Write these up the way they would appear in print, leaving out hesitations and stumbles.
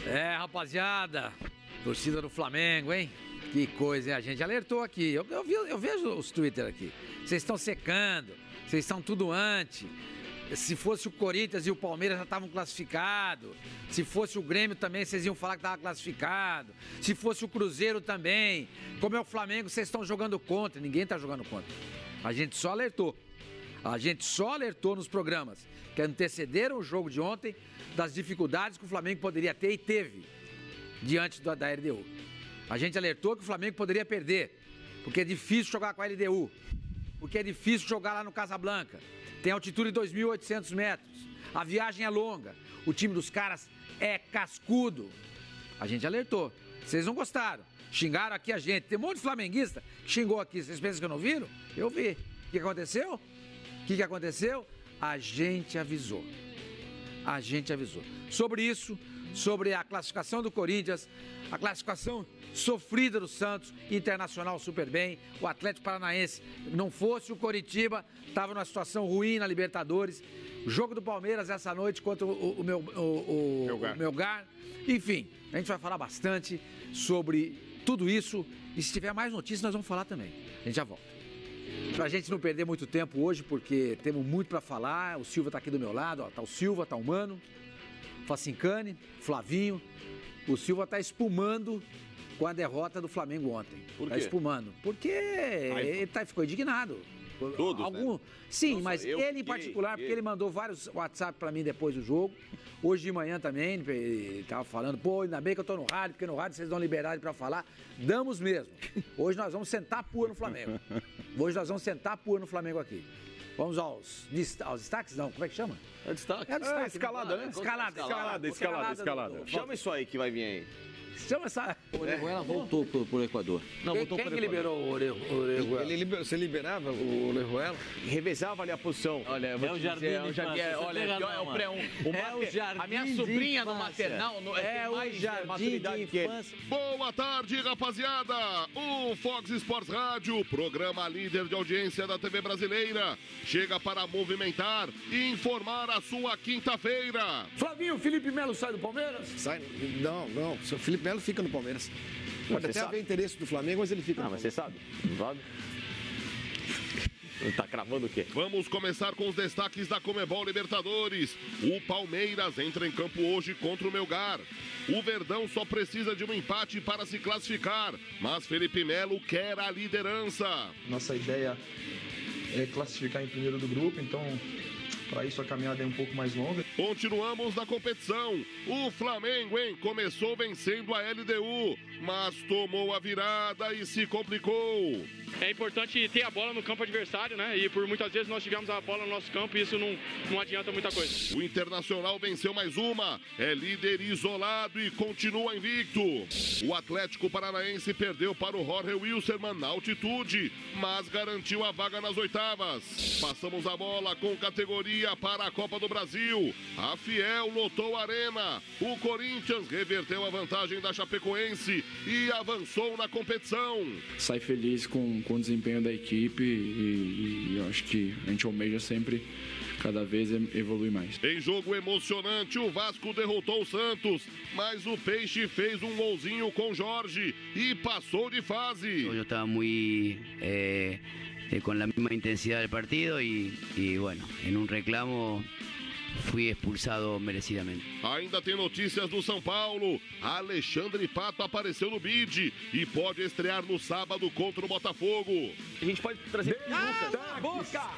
É, rapaziada, torcida do Flamengo, hein? Que coisa, hein? A gente alertou aqui. Eu vejo os Twitter aqui. Vocês estão secando, vocês estão tudo anti. Se fosse o Corinthians e o Palmeiras já estavam classificados. Se fosse o Grêmio também, vocês iam falar que estava classificado. Se fosse o Cruzeiro também. Como é o Flamengo, vocês estão jogando contra. Ninguém está jogando contra. A gente só alertou. A gente só alertou nos programas que antecederam o jogo de ontem das dificuldades que o Flamengo poderia ter e teve diante da LDU. A gente alertou que o Flamengo poderia perder, porque é difícil jogar com a LDU, porque é difícil jogar lá no Casablanca. Tem altitude de 2.800 metros, a viagem é longa, o time dos caras é cascudo. A gente alertou, vocês não gostaram, xingaram aqui a gente. Tem um monte de flamenguista que xingou aqui, vocês pensam que eu não viram? Eu vi. O que aconteceu? O que aconteceu? A gente avisou. A gente avisou. Sobre isso, sobre a classificação do Corinthians, a classificação sofrida do Santos, Internacional super bem, o Atlético Paranaense, não fosse o Coritiba, estava numa situação ruim na Libertadores, o jogo do Palmeiras essa noite contra o Melgar. Enfim, a gente vai falar bastante sobre tudo isso e se tiver mais notícias nós vamos falar também. A gente já volta. Pra gente não perder muito tempo hoje, porque temos muito para falar, o Silva tá aqui do meu lado, ó, tá o Silva, tá o Mano, Facincani, Flavinho, o Silva tá espumando com a derrota do Flamengo ontem. Por quê? Tá espumando. Porque ele ficou indignado. Todos, né? Sim, mas ele em particular, porque ele mandou vários WhatsApp pra mim depois do jogo. Hoje de manhã também, ele tava falando, pô, ainda bem que eu tô no rádio, porque no rádio vocês dão liberdade pra falar. Damos mesmo. Hoje nós vamos sentar a pua no Flamengo. Hoje nós vamos sentar a pua no Flamengo aqui. Vamos aos destaques? Não, como é que chama? É destaque. É destaque. Escalada, né? Escalada. Chama isso aí que vai vir aí. Chama essa... O Orejuela voltou pro Equador. Quem que liberou o Orejuela? Você liberava o Orejuela? Revezava ali a posição. Olha, eu vou te dizer, é o jardim. Olha, é o pré-1. É o jardim. A minha sobrinha no maternal é o jardim de infância. Boa tarde, rapaziada. O Fox Sports Rádio, programa líder de audiência da TV brasileira, chega para movimentar e informar a sua quinta-feira. Flavinho, Felipe Melo sai do Palmeiras? Sai? Não. O Felipe Melo fica no Palmeiras. Pode até haver interesse do Flamengo, mas ele fica no mas Palmeiras. você sabe. Não sabe? Tá cravando o quê? Vamos começar com os destaques da Conmebol Libertadores. O Palmeiras entra em campo hoje contra o Melgar. O Verdão só precisa de um empate para se classificar, mas Felipe Melo quer a liderança. Nossa ideia é classificar em primeiro do grupo, então para isso a caminhada é um pouco mais longa. Continuamos na competição. O Flamengo, começou vencendo a LDU, mas tomou a virada e se complicou. É importante ter a bola no campo adversário, né? E por muitas vezes nós tivemos a bola no nosso campo e isso não adianta muita coisa. O Internacional venceu mais uma, é líder isolado e continua invicto. O Atlético Paranaense perdeu para o Jorge Wilstermann na altitude, mas garantiu a vaga nas oitavas. Passamos a bola com categoria para a Copa do Brasil. A Fiel lotou a arena. O Corinthians reverteu a vantagem da Chapecoense e avançou na competição. Sai feliz com o desempenho da equipe e eu acho que a gente almeja sempre cada vez evoluir mais. Em jogo emocionante, o Vasco derrotou o Santos, mas o Peixe fez um golzinho com Jorge e passou de fase. Eu estava muito com a mesma intensidade do partido e bueno, em um reclamo fui expulsado merecidamente. Ainda tem notícias do São Paulo. Alexandre Pato apareceu no bid e pode estrear no sábado contra o Botafogo. A gente pode trazer boca!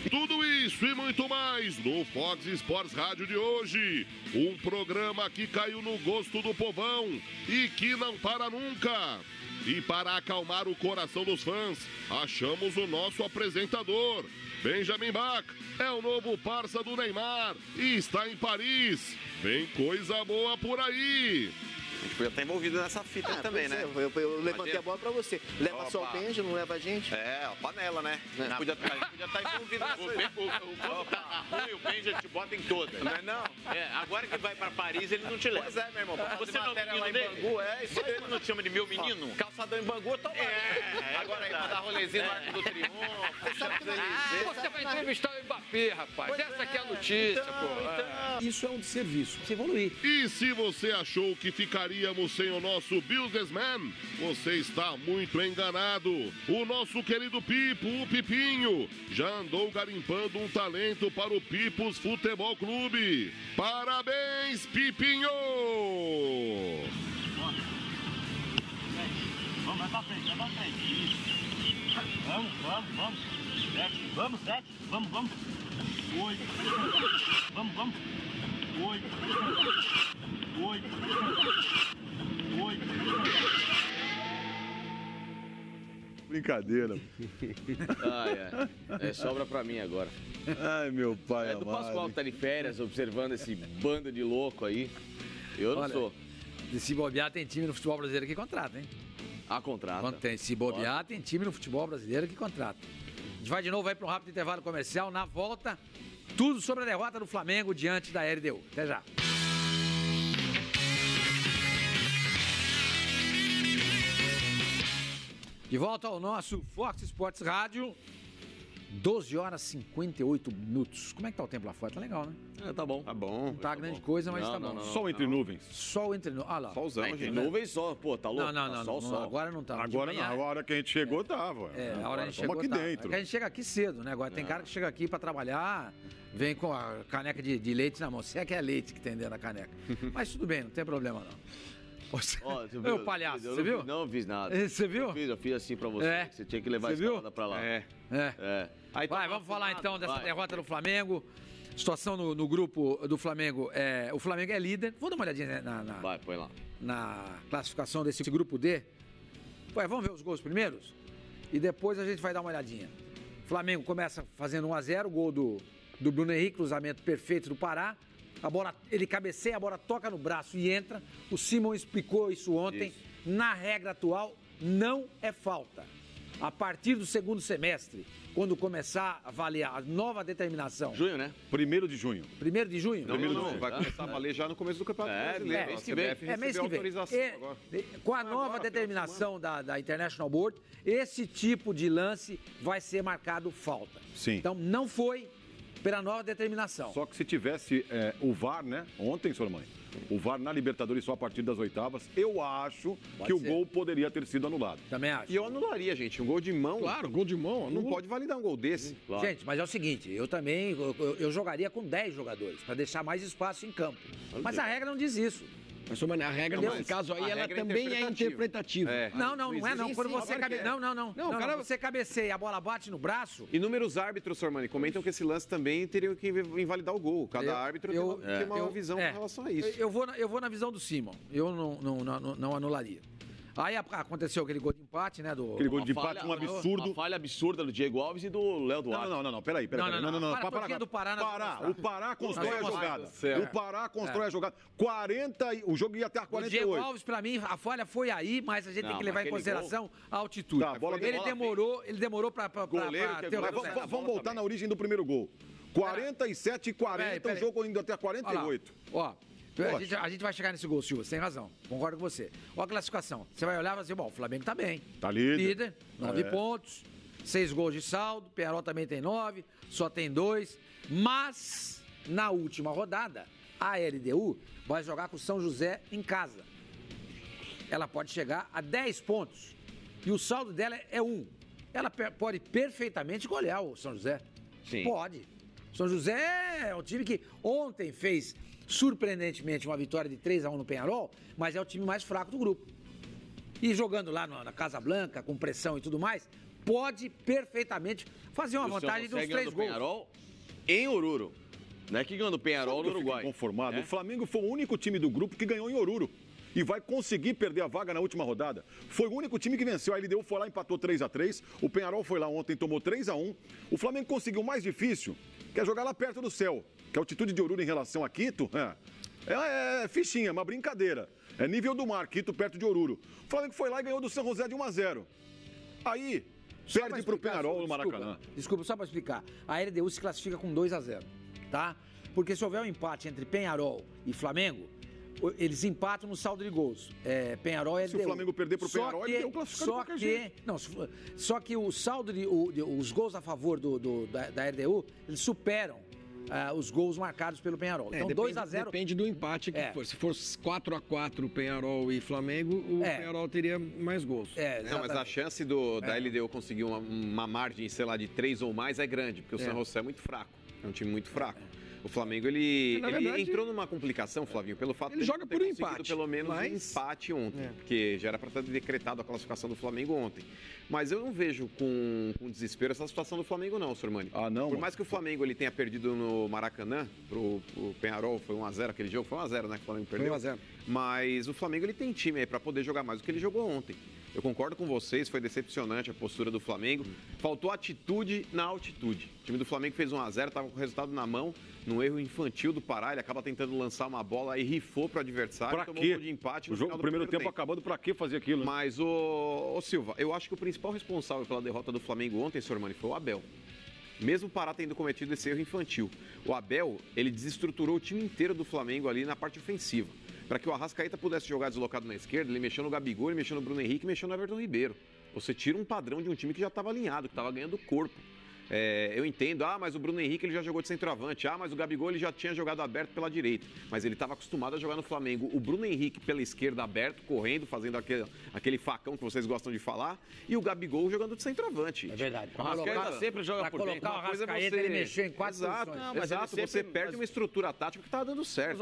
Tudo isso e muito mais no Fox Sports Rádio de hoje. Um programa que caiu no gosto do povão e que não para nunca. E para acalmar o coração dos fãs, achamos o nosso apresentador. Benjamin Bach é o novo parça do Neymar e está em Paris. Vem coisa boa por aí. A gente podia estar envolvido nessa fita também, né? Eu levantei a bola pra você. Leva só o Benja, não leva a gente? É, a panela, né? A gente podia estar envolvido nessa O Benja te bota em todas. Não é não? Agora que vai pra Paris, ele não te leva. Pois é, meu irmão. Você não é o menino dele? Bangu, isso aí. Ele não te chama de meu menino? Calçadão em Bangu, eu tô lá. Agora aí, pra dar rolezinho no Arco do Triunfo. Você vai entrevistar o saber, rapaz. Essa aqui é a notícia, pô. Isso é um desserviço. Se evoluir. E se você achou que ficaríamos sem o nosso businessman, você está muito enganado. O nosso querido Pipo, o Pipinho, já andou garimpando um talento para o Pipos Futebol Clube. Parabéns, Pipinho! Vamos, vai pra frente, vai pra frente. Vamos. Vamos, 7. Vamos. 8. Vamos. 8. 8. Brincadeira. Sobra pra mim agora. Ai, meu pai do Pascoal que tá de férias, observando esse bando de louco aí. Eu não sou. Se bobear, tem time no futebol brasileiro que contrata, hein? Contrata. Se bobear, tem time no futebol brasileiro que contrata. A gente vai de novo aí para um rápido intervalo comercial. Na volta, tudo sobre a derrota do Flamengo diante da LDU. Até já. De volta ao nosso Fox Sports Rádio. 12 horas e 58 minutos. Como é que tá o tempo lá fora? Tá legal, né? Tá bom. Não tá grande coisa, mas tá bom. Sol entre nuvens. Sol entre nuvens. Olha lá. Solzão, entre nuvens só. Pô, tá louco? Não. Sol. Agora não tá. Agora não. A hora que a gente chegou, tava. A hora que a gente chegou, aqui dentro. É que a gente chega aqui cedo, né? Agora tem cara que chega aqui pra trabalhar, vem com a caneca de leite na mão. Se é que é leite que tem dentro da caneca. Mas tudo bem, não tem problema não. Ô, palhaço, você viu? Não fiz nada. Você viu? Eu fiz assim pra você. Você tinha que levar a escalada pra lá. Vai, vamos falar então dessa derrota do Flamengo. Situação no grupo do Flamengo. O Flamengo é líder. Vou dar uma olhadinha Vai, põe lá. Na classificação desse grupo D. Vamos ver os gols primeiros? E depois a gente vai dar uma olhadinha. O Flamengo começa fazendo 1-0, gol do Bruno Henrique, cruzamento perfeito do Pará. A bola, ele cabeceia, a bola toca no braço e entra. O Simon explicou isso ontem. Na regra atual, não é falta. A partir do segundo semestre, quando começar a valer a nova determinação. Junho, né? 1º de junho. 1º de junho? Não. Vai começar a valer já no começo do Campeonato Brasileiro. Mês que vem. Mês que vem. Com a nova determinação da International Board, esse tipo de lance vai ser marcado falta. Sim. Então, não foi pela nova determinação. Só que se tivesse o VAR, né? Ontem, senhor mãe, o VAR na Libertadores só a partir das oitavas, eu acho que o gol poderia ter sido anulado. Também acho. E eu anularia, gente. Um gol de mão. Claro, gol de mão. Não pode validar um gol desse. Claro. Gente, mas é o seguinte, eu também, eu jogaria com 10 jogadores, para deixar mais espaço em campo. Mas a regra não diz isso. Mas, a regra, nesse caso aí, ela também é interpretativa. Não é não. Quando você você cabeceia e a bola bate no braço... Inúmeros árbitros, senhor Mani, comentam que esse lance também teria que invalidar o gol. Cada árbitro tem uma visão em relação a isso. Eu vou na visão do Simon. Eu não anularia. Aí aconteceu aquele gol de empate, né? Aquele gol de empate, um absurdo. Uma falha absurda do Diego Alves e do Léo Duarte. Não, peraí. O Pará constrói a jogada. O Pará constrói a jogada. 40, o jogo ia até a 48. O Diego Alves, pra mim, a falha foi aí, mas a gente tem que levar em conconsideração a altitude. Ele demorou pra ter o Vamos voltar na origem do primeiro gol. 47 e 40, o jogo indo até a 48. Ó. A gente vai chegar nesse gol, Silva, você tem razão. Concordo com você. Olha a classificação. Você vai olhar e vai dizer, o Flamengo tá bem. Tá líder. 9 pontos, 6 gols de saldo, Pearol também tem 9, só tem 2. Mas, na última rodada, a LDU vai jogar com o São José em casa. Ela pode chegar a 10 pontos. E o saldo dela é 1. Ela pode perfeitamente golear o São José. Sim. Pode. São José é um time que ontem fez... surpreendentemente, uma vitória de 3-1 no Peñarol, mas é o time mais fraco do grupo. E jogando lá na Casa Blanca, com pressão e tudo mais, pode perfeitamente fazer uma vantagem dos 3 gols. Peñarol em Oruro. Não é que ganhou do Peñarol no Uruguai. Conformado. O Flamengo foi o único time do grupo que ganhou em Oruro. E vai conseguir perder a vaga na última rodada. Foi o único time que venceu. A LDU foi lá, empatou 3-3. O Peñarol foi lá ontem, tomou 3-1. O Flamengo conseguiu o mais difícil, que é jogar lá perto do céu. Que a altitude de Oruro em relação a Quito é fichinha, uma brincadeira. É nível do mar, Quito perto de Oruro. O Flamengo foi lá e ganhou do São José de 1-0. Aí, perde pro Peñarol no Maracanã. Desculpa, só para explicar. A LDU se classifica com 2-0, tá? Porque se houver um empate entre Peñarol e Flamengo, eles empatam no saldo de gols. Penharol e LDU. Se o Flamengo perder pro Penharol, ele deu classificado de qualquer jeito. Não, só que o saldo os gols a favor da LDU, eles superam os gols marcados pelo Penharol. Então, 2-0. Depende do empate que for. Se for 4-4 Penharol e Flamengo, o Penharol teria mais gols. Não, mas a chance da LDU conseguir uma margem, sei lá, de 3 ou mais é grande, porque o San José é muito fraco. É um time muito fraco. O Flamengo, ele entrou numa complicação, Flavinho, pelo fato de ele joga por empate. Pelo menos um empate ontem, porque já era para ter decretado a classificação do Flamengo ontem. Mas eu não vejo com desespero essa situação do Flamengo não, Sormani. Não. Por mais que o Flamengo ele tenha perdido no Maracanã, pro Penharol, foi 1-0 aquele jogo, foi 1-0, né, que o Flamengo perdeu. Foi 1-0. Mas o Flamengo ele tem time aí para poder jogar mais do que ele jogou ontem. Eu concordo com vocês, foi decepcionante a postura do Flamengo. Faltou atitude na altitude. O time do Flamengo fez 1-0, estava com o resultado na mão, num erro infantil do Pará, ele acaba tentando lançar uma bola e rifou pro adversário. Pra tomou quê? Um gol de empate no o jogo, primeiro tempo acabando, pra que fazer aquilo? Mas, ô Silva, eu acho que o principal responsável pela derrota do Flamengo ontem, Sormani, foi o Abel. Mesmo o Pará tendo cometido esse erro infantil. O Abel, ele desestruturou o time inteiro do Flamengo ali na parte ofensiva. Para que o Arrascaeta pudesse jogar deslocado na esquerda, ele mexeu no Gabigol, ele mexeu no Bruno Henrique, mexeu no Everton Ribeiro. Você tira um padrão de um time que já estava alinhado, que estava ganhando corpo. Eu entendo, mas o Bruno Henrique ele já jogou de centroavante, mas o Gabigol ele já tinha jogado aberto pela direita, mas ele estava acostumado a jogar no Flamengo. O Bruno Henrique pela esquerda aberto, correndo, fazendo aquele facão que vocês gostam de falar, e o Gabigol jogando de centroavante. É verdade. O Arrascaeta sempre joga por dentro. Uma coisa é você... ele mexeu em 4 posições. Exato, você perde uma estrutura tática que estava dando certo.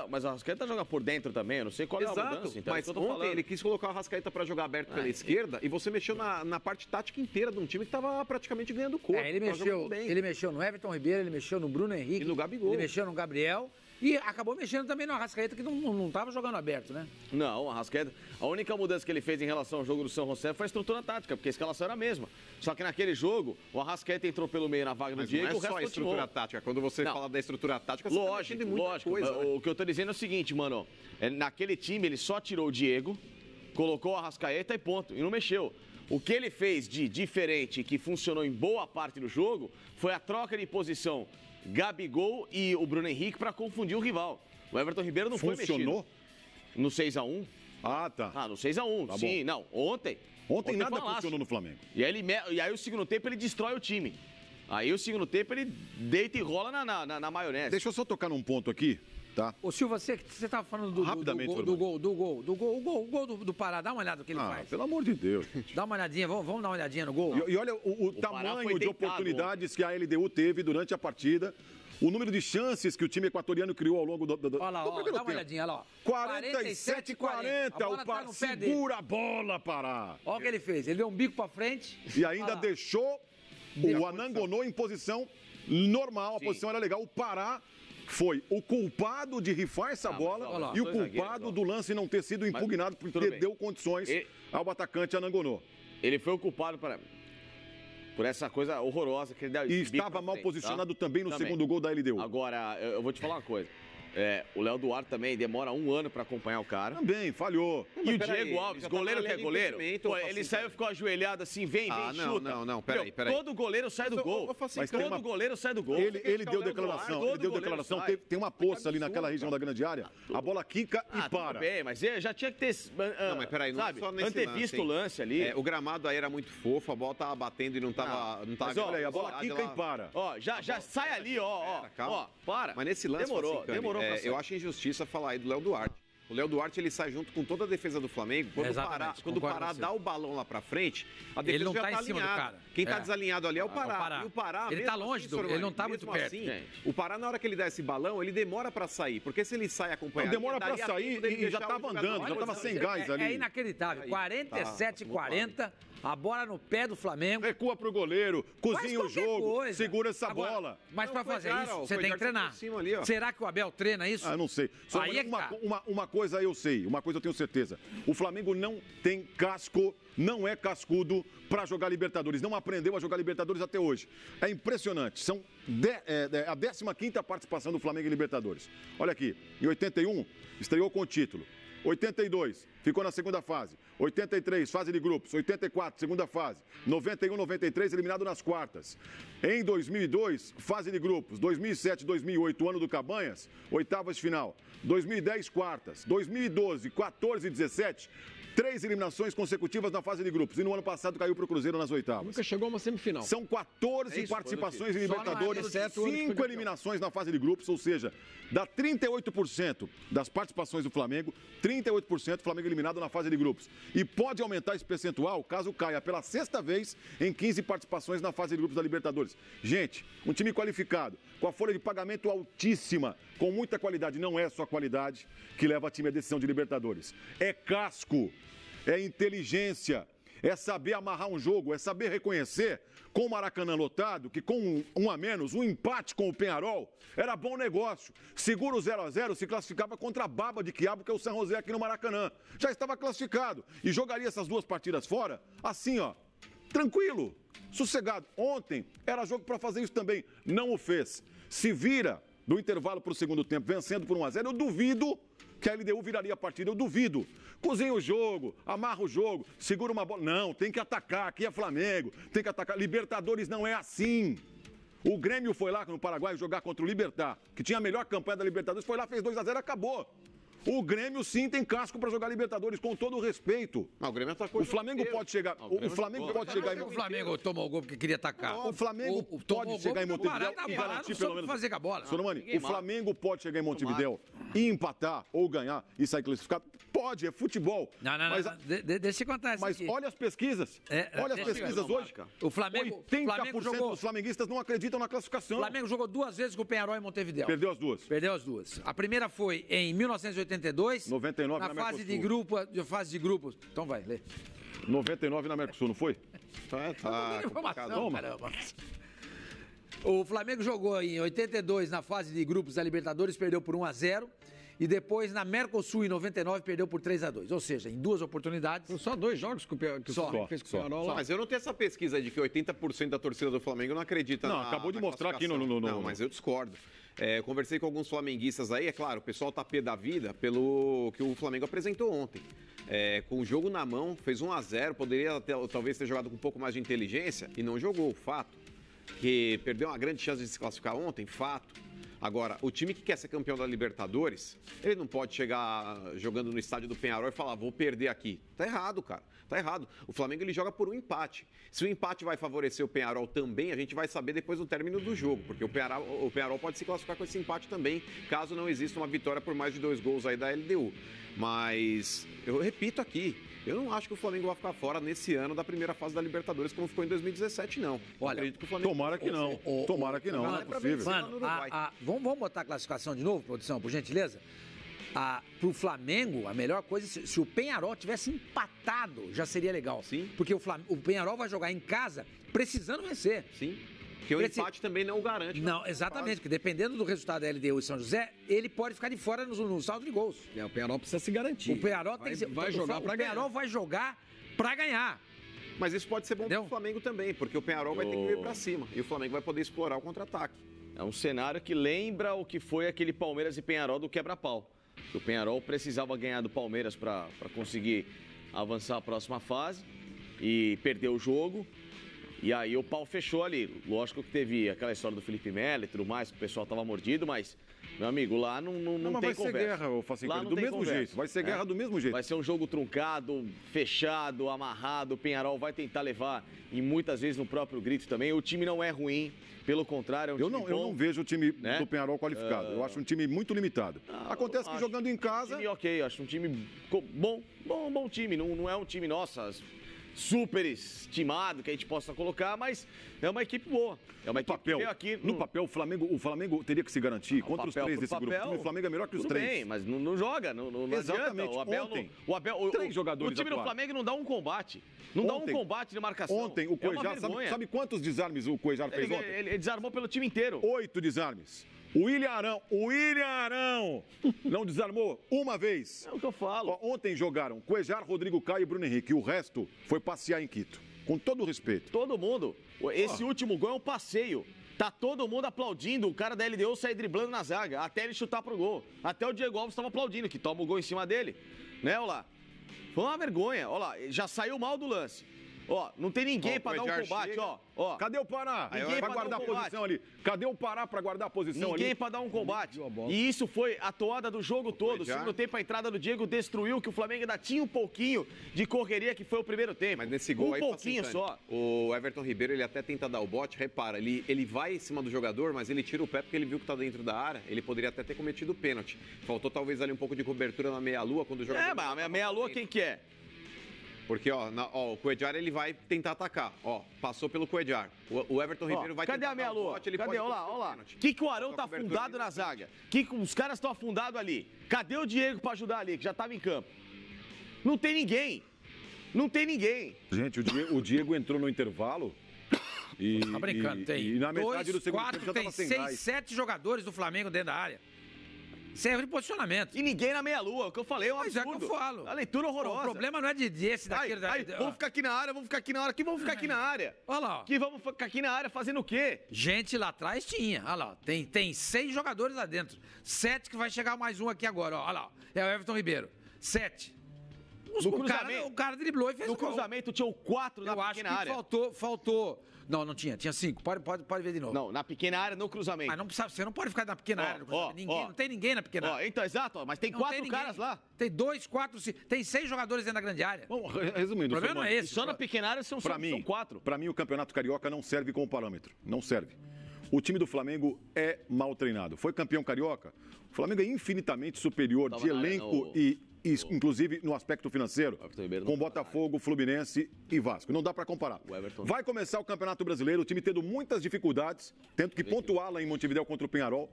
Mas o Arrascaeta joga por dentro também, eu não sei qual é a mudança. Então, mas ontem ele quis colocar o Arrascaeta para jogar aberto pela esquerda, e você mexeu na parte tática inteira de um time que estava praticamente ganhando corpo. Ele mexeu no Everton Ribeiro, ele mexeu no Bruno Henrique. E no Gabigol. Ele mexeu no Gabriel. E acabou mexendo também no Arrascaeta, que não estava jogando aberto, né? Não, o Arrascaeta... A única mudança que ele fez em relação ao jogo do São José foi a estrutura tática, porque a escalação era a mesma. Só que naquele jogo, o Arrascaeta entrou pelo meio na vaga do Diego, não é só a estrutura tática. Quando você fala da estrutura tática, você lógico, tá lógico. Coisa, né? O que eu tô dizendo é o seguinte, mano. Naquele time, ele só tirou o Diego, colocou o Arrascaeta e ponto. E não mexeu. O que ele fez de diferente, que funcionou em boa parte do jogo, foi a troca de posição Gabigol e o Bruno Henrique para confundir o rival. O Everton Ribeiro não foi mexido. Funcionou? No 6-1. Tá. No 6-1, tá sim. Não, ontem nada funcionou no Flamengo. E aí o segundo tempo ele destrói o time. Aí o segundo tempo ele deita e rola na maionese. Deixa eu só tocar num ponto aqui. Tá. Ô Silva, você tava falando do gol do Pará, dá uma olhada no que ele faz. Pelo amor de Deus. Dá uma olhadinha, vamos dar uma olhadinha no gol. E olha o tamanho de oportunidades que a LDU teve durante a partida, o número de chances que o time equatoriano criou ao longo do primeiro tempo. Dá uma olhadinha, olha lá. 47-40, o Pará segura a bola, Pará. Olha o que ele fez, ele deu um bico pra frente. E ainda deixou o Anangonô em posição normal, a posição era legal, o Pará foi o culpado de rifar essa bola e o culpado do lance não ter sido impugnado porque deu condições ao atacante Anangonô. Ele foi o culpado por essa coisa horrorosa que ele deu. E estava mal posicionado também no segundo gol da LDU. Agora, eu vou te falar uma coisa. O Léo Duarte também demora 1 ano pra acompanhar o cara. Também, falhou. E o Diego Alves, goleiro que é goleiro, ele saiu e ficou ajoelhado assim, vem, chuta. Não, peraí. Todo goleiro sai do gol. Mas todo goleiro sai do gol. Ele deu declaração, tem uma poça ali naquela região da grande área, a bola quica e para. Tudo bem, mas já tinha que ter, não, mas peraí, não sabe, só nesse antevisto o lance ali. O gramado aí era muito fofo, a bola tava batendo e não tava... Mas olha aí, a bola quica e para. Já sai ali, para. Mas nesse lance, demorou. Eu acho injustiça falar aí do Léo Duarte. O Léo Duarte, ele sai junto com toda a defesa do Flamengo. Quando o Pará dá o balão lá pra frente, a defesa ele não já tá em cima do cara. Quem tá desalinhado ali é o Pará. E o Pará, ele tá longe ele não tá muito perto. O Pará, na hora que ele dá esse balão, ele demora pra sair. Porque se ele sai acompanhado... Demora pra sair e já tava andando, já tava sem gás ali. É inacreditável. 47-40... A bola no pé do Flamengo. Recua pro goleiro, cozinha o jogo, segura essa bola. Mas pra fazer isso, você tem que treinar. Será que o Abel treina isso? Eu não sei. Só uma coisa eu sei, uma coisa eu tenho certeza. O Flamengo não tem casco, não é cascudo pra jogar Libertadores. Não aprendeu a jogar Libertadores até hoje. É impressionante. São a 15ª participação do Flamengo em Libertadores. Olha aqui, em 81, estreou com o título. 82, ficou na segunda fase. 83, fase de grupos. 84, segunda fase. 91, 93, eliminado nas quartas. Em 2002, fase de grupos. 2007, 2008, ano do Cabanhas, oitavas de final. 2010, quartas. 2012, 14 e 17, 3 eliminações consecutivas na fase de grupos. E no ano passado caiu para o Cruzeiro nas oitavas. Nunca chegou a uma semifinal. São 14 participações em Libertadores, 5 eliminações na fase de grupos, ou seja, dá 38% das participações do Flamengo, 38% Flamengo eliminado na fase de grupos. E pode aumentar esse percentual caso caia pela 6ª vez em 15 participações na fase de grupos da Libertadores. Gente, um time qualificado, com a folha de pagamento altíssima, com muita qualidade, não é só qualidade que leva time à decisão de Libertadores. É casco, é inteligência, é saber amarrar um jogo, é saber reconhecer com o Maracanã lotado que com um a menos, um empate com o Peñarol, era bom negócio. Segura o 0-0, se classificava contra a baba de quiabo que é o San José aqui no Maracanã. Já estava classificado e jogaria essas 2 partidas fora, assim ó, tranquilo, sossegado. Ontem era jogo para fazer isso também, não o fez. Se vira do intervalo para o segundo tempo, vencendo por 1-0, eu duvido que a LDU viraria a partida, eu duvido. Cozinha o jogo, amarra o jogo, segura uma bola. Não, tem que atacar, aqui é Flamengo, tem que atacar. Libertadores não é assim. O Grêmio foi lá no Paraguai jogar contra o Libertad, que tinha a melhor campanha da Libertadores, foi lá, fez 2-0, acabou. O Grêmio sim tem casco para jogar Libertadores, com todo o respeito. Não, o Grêmio atacou. O Flamengo pode chegar. O Flamengo pode chegar. O Flamengo tomou o gol porque queria atacar. O Flamengo pode chegar em Montevidéu e garantir pelo menos. Fazer com a bola. Soromani, o Flamengo pode chegar em Montevidéu e empatar ou ganhar e sair classificado? Pode, é futebol. Não. Deixa eu contar isso. Mas olha as pesquisas. Olha as pesquisas hoje. O Flamengo 80% dos flamenguistas não acreditam na classificação. O Flamengo jogou 2 vezes com o Peñarol em Montevidéu. Perdeu as 2. Perdeu as 2. A primeira foi em 1982. 99 na fase de grupos. Então vai, lê. 99 na Mercosul, não foi? Tá. O Flamengo jogou em 82 na fase de grupos da Libertadores, perdeu por 1-0. E depois, na Mercosul, em 99, perdeu por 3-2. Ou seja, em 2 oportunidades... Só 2 jogos que o Flamengo fez com o Peñarol lá. Mas eu não tenho essa pesquisa de que 80% da torcida do Flamengo não acredita na acabou de mostrar aqui no... Não, mas eu discordo. Conversei com alguns flamenguistas aí, é claro, o pessoal tá pé da vida pelo que o Flamengo apresentou ontem. Com o jogo na mão, fez 1-0, poderia talvez ter jogado com um pouco mais de inteligência e não jogou, fato. Que perdeu uma grande chance de se classificar ontem, fato. Agora, o time que quer ser campeão da Libertadores, ele não pode chegar jogando no estádio do Peñarol e falar, vou perder aqui. Tá errado, cara. Tá errado. O Flamengo, ele joga por um empate. Se o empate vai favorecer o Peñarol também, a gente vai saber depois do término do jogo, porque o Peñarol pode se classificar com esse empate também, caso não exista uma vitória por mais de 2 gols aí da LDU. Mas, eu repito aqui, eu não acho que o Flamengo vai ficar fora nesse ano da primeira fase da Libertadores, como ficou em 2017, não. Olha, acredito que o Flamengo... Tomara que não. Tomara que não, não é possível. Mano, vamos botar a classificação de novo, produção, por gentileza? Pro Flamengo, a melhor coisa, se o Peñarol tivesse empatado, já seria legal. Sim. Porque o Peñarol vai jogar em casa precisando vencer. Sim. Porque o empate também não o garante. Não, exatamente, porque dependendo do resultado da LDU e São José, ele pode ficar de fora no saldo de gols. O Peñarol precisa se garantir. O Peñarol tem que ser... Vai jogar pra ganhar. O Peñarol vai jogar pra ganhar. Mas isso pode ser bom pro Flamengo também, porque o Peñarol vai ter que vir pra cima e o Flamengo vai poder explorar o contra-ataque. É um cenário que lembra o que foi aquele Palmeiras e Peñarol do quebra-pau. O Peñarol precisava ganhar do Palmeiras para conseguir avançar a próxima fase e perdeu o jogo. E aí o pau fechou ali. Lógico que teve aquela história do Felipe Melo e tudo mais, que o pessoal tava mordido, mas, meu amigo, lá não tem conversa. Vai ser guerra, eu faço do mesmo jeito. Vai ser guerra do mesmo jeito. Vai ser um jogo truncado, fechado, amarrado. O Peñarol vai tentar levar e muitas vezes no próprio grito também. O time não é ruim, pelo contrário, é um time bom. Eu não vejo o time do Peñarol qualificado. Eu acho um time muito limitado. Acontece que jogando em casa... Time ok, eu acho um time bom time. Não é um time, nossa... super estimado que a gente possa colocar, mas é uma equipe boa. É uma equipe que veio aqui... No papel, o Flamengo teria que se garantir contra os 3 desse grupo. O time do Flamengo é melhor que os 3. Bem, mas não joga, não exatamente. Adianta. Ontem, 3 jogadores o time do Flamengo não dá um combate. Não dá um combate de marcação. Ontem, o Cuejar, sabe quantos desarmes o Cuejar fez ontem? Ele desarmou pelo time inteiro. 8 desarmes. O William Arão não desarmou uma vez. É o que eu falo. Ontem jogaram Cuejar, Rodrigo Caio e Bruno Henrique. O resto foi passear em Quito. Com todo o respeito. Todo mundo. Esse último gol é um passeio. Tá todo mundo aplaudindo o cara da LDU sair driblando na zaga, até ele chutar pro gol. Até o Diego Alves estava aplaudindo, que toma o gol em cima dele. Né, olha lá. Foi uma vergonha, olha lá, já saiu mal do lance. Ó, não tem ninguém pra dar um combate, ó. Cadê o Pará? Ninguém pra guardar a posição ali. Cadê o Pará pra guardar a posição ali? Ninguém pra dar um combate. E isso foi a toada do jogo todo. O segundo tempo, a entrada do Diego destruiu, que o Flamengo ainda tinha um pouquinho de correria, que foi o primeiro tempo. Mas nesse gol aí, pouquinho só. O Everton Ribeiro, ele até tenta dar o bote, repara, ele vai em cima do jogador, mas ele tira o pé porque ele viu que tá dentro da área, ele poderia até ter cometido o pênalti. Faltou talvez ali um pouco de cobertura na meia-lua, quando o jogador... mas a meia-lua quem que é? Porque, o Cuéllar, ele vai tentar atacar. Ó, passou pelo Cuéllar. O Everton Ribeiro vai cadê tentar a meia-lua? Cadê? Olha lá. Que o Arão tá afundado na zaga. Os caras estão afundados ali. Cadê o Diego pra ajudar ali, que já tava em campo? Não tem ninguém. Gente, o Diego entrou no intervalo e... Tá brincando, tem e na metade do segundo tempo já tem tava sem 6, gás. 7 jogadores do Flamengo dentro da área. Serve de posicionamento. E ninguém na meia-lua, o que eu falei é um absurdo. Mas é que eu falo. A leitura horrorosa. O problema não é desse, daquele... Vamos ficar aqui na área, vamos ficar aqui na área. Que vamos ficar aqui na área? Olha lá. Que vamos ficar aqui na área fazendo o quê? Gente lá atrás tinha. Olha lá. Tem 6 jogadores lá dentro. 7 que vai chegar mais um aqui agora. Ó. Olha lá. É o Everton Ribeiro. 7. O cara driblou e fez o gol. No cruzamento tinham 4 na pequena área. Eu acho que faltou... Não tinha. Tinha 5. Pode ver de novo. Não, na pequena área, no cruzamento. Mas você não pode ficar na pequena área. Não tem ninguém na pequena área. Então, exato. Mas tem 4 caras lá. Tem 2, 4, 5. Tem 6 jogadores dentro da grande área. Bom, resumindo... O problema não é esse. Só na pequena área são 4. Para mim, o Campeonato Carioca não serve como parâmetro. Não serve. O time do Flamengo é mal treinado. Foi campeão carioca. O Flamengo é infinitamente superior de elenco inclusive no aspecto financeiro, com Botafogo, Fluminense e Vasco. Não dá para comparar. Vai começar o Campeonato Brasileiro, o time tendo muitas dificuldades, tendo que pontuar lá em Montevidéu contra o Peñarol.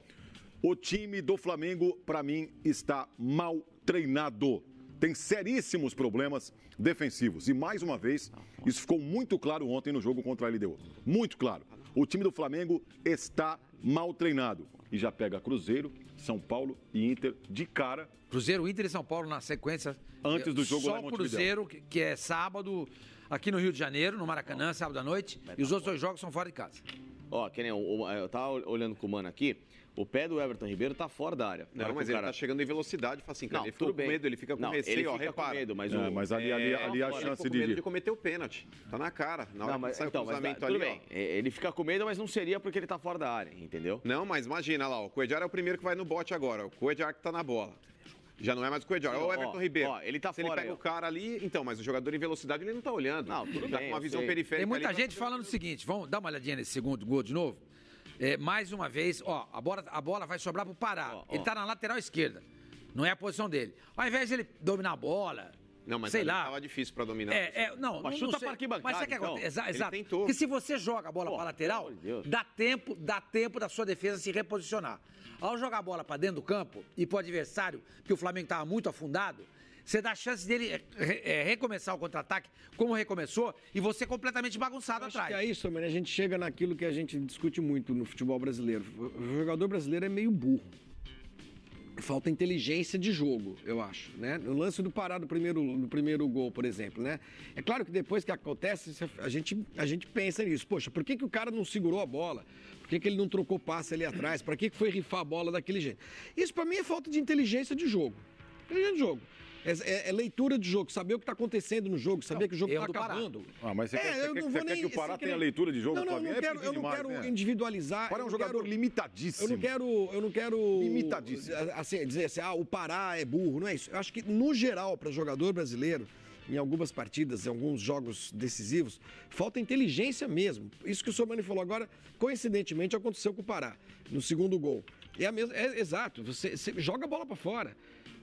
O time do Flamengo, para mim, está mal treinado. Tem seríssimos problemas defensivos. E, mais uma vez, isso ficou muito claro ontem no jogo contra a LDU. Muito claro. O time do Flamengo está mal treinado. E já pega Cruzeiro, São Paulo e Inter de cara. Cruzeiro, Inter e São Paulo na sequência. Antes do jogo lá em Só o Cruzeiro, que é sábado, aqui no Rio de Janeiro, no Maracanã, sábado à noite. E os outros 2 jogos são fora de casa. Que nem eu tava olhando com o mano aqui. O pé do Everton Ribeiro tá fora da área. Não, mas ele tá chegando em velocidade, fala assim, cara, ele ficou com medo, ele fica com receio, ó, repara. Com medo, mas ali a chance de... ele cometeu o pênalti, tá na cara, na hora que sai o cruzamento ali, tudo bem. Ele fica com medo, mas não seria porque ele tá fora da área, entendeu? Não, mas imagina lá, o Cuéllar é o primeiro que vai no bote agora, o Cuéllar que tá na bola. Já não é mais o Cuéllar, é o Everton Ribeiro. Ele tá Se fora. Ele pega o cara ali, então, mas o jogador em velocidade ele não tá olhando. Não, tudo tá bem. Com uma visão periférica. Tem muita gente falando o seguinte, vamos dar uma olhadinha nesse segundo gol de novo. Mais uma vez, a bola vai sobrar pro Pará. Ele tá na lateral esquerda. Não é a posição dele. Ao invés de ele dominar a bola, não, mas sei lá. Tava difícil pra dominar. Não chuta para arquibancada. Mas sabe o que acontece? Exato. Tentou. Porque se você joga a bola para lateral, dá tempo da sua defesa se reposicionar. Ao jogar a bola para dentro do campo e pro adversário, que o Flamengo estava muito afundado, você dá a chance dele recomeçar o contra-ataque como recomeçou e você completamente bagunçado atrás. Acho que é isso, a gente chega naquilo que a gente discute muito no futebol brasileiro. O jogador brasileiro é meio burro. Falta inteligência de jogo, eu acho, né? No lance do Pará do primeiro gol, por exemplo, né? É claro que depois que acontece, a gente pensa nisso. Poxa, por que o cara não segurou a bola? Por que ele não trocou passe ali atrás? Para que foi rifar a bola daquele jeito? Isso para mim é falta de inteligência de jogo. Inteligência de jogo. É leitura de jogo, saber o que está acontecendo no jogo, saber que o jogo está acabando. Mas você quer que o Pará tenha leitura de jogo? Não, eu não quero individualizar. O Pará é um jogador limitadíssimo. Eu não quero limitadíssimo. Assim, dizer assim, o Pará é burro, não é isso. Eu acho que, no geral, para jogador brasileiro, em algumas partidas, em alguns jogos decisivos, falta inteligência mesmo. Isso que o Sormani falou agora, coincidentemente, aconteceu com o Pará, no segundo gol. Exato, você joga a bola para fora.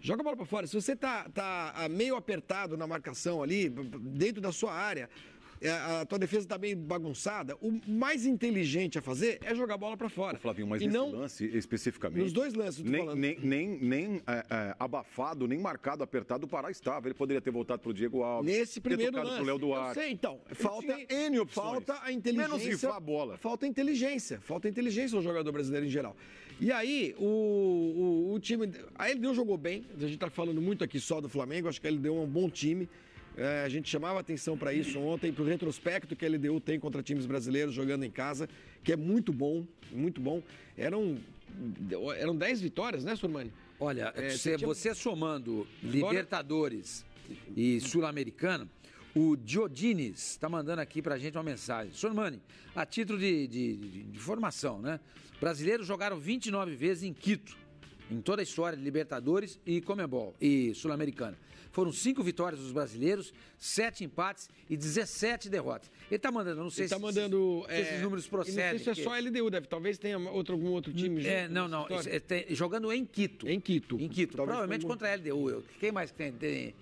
Joga a bola para fora. Se você tá meio apertado na marcação ali, dentro da sua área, a tua defesa está meio bagunçada, o mais inteligente a fazer é jogar a bola para fora. Flavinho, mas nesse lance especificamente... Nos 2 lances, nem abafado, nem marcado, apertado, o Pará estava. Ele poderia ter voltado pro Diego Alves. Nesse primeiro lance. Pro Léo Duarte. Eu sei, então. Falta a inteligência. Menos rifar a bola. Falta inteligência no jogador brasileiro em geral. E aí, o time... A LDU jogou bem, a gente está falando muito aqui só do Flamengo, acho que a LDU é um bom time. A gente chamava atenção para isso ontem, para o retrospecto que a LDU tem contra times brasileiros jogando em casa, que é muito bom, muito bom. Eram 10 vitórias, né, Sormani? Olha, você somando Libertadores e Sul-Americano, o Diodines está mandando aqui pra gente uma mensagem. Sormani, a título de informação, né? Brasileiros jogaram 29 vezes em Quito, em toda a história de Libertadores e Conmebol e Sul-Americana. Foram 5 vitórias dos brasileiros, 7 empates e 17 derrotas. Ele está mandando, não sei se esses números procedem. Não sei se é só a LDU, talvez tenha algum outro time. Não. Jogando em Quito. Em Quito. Provavelmente contra a LDU. Quem mais tem?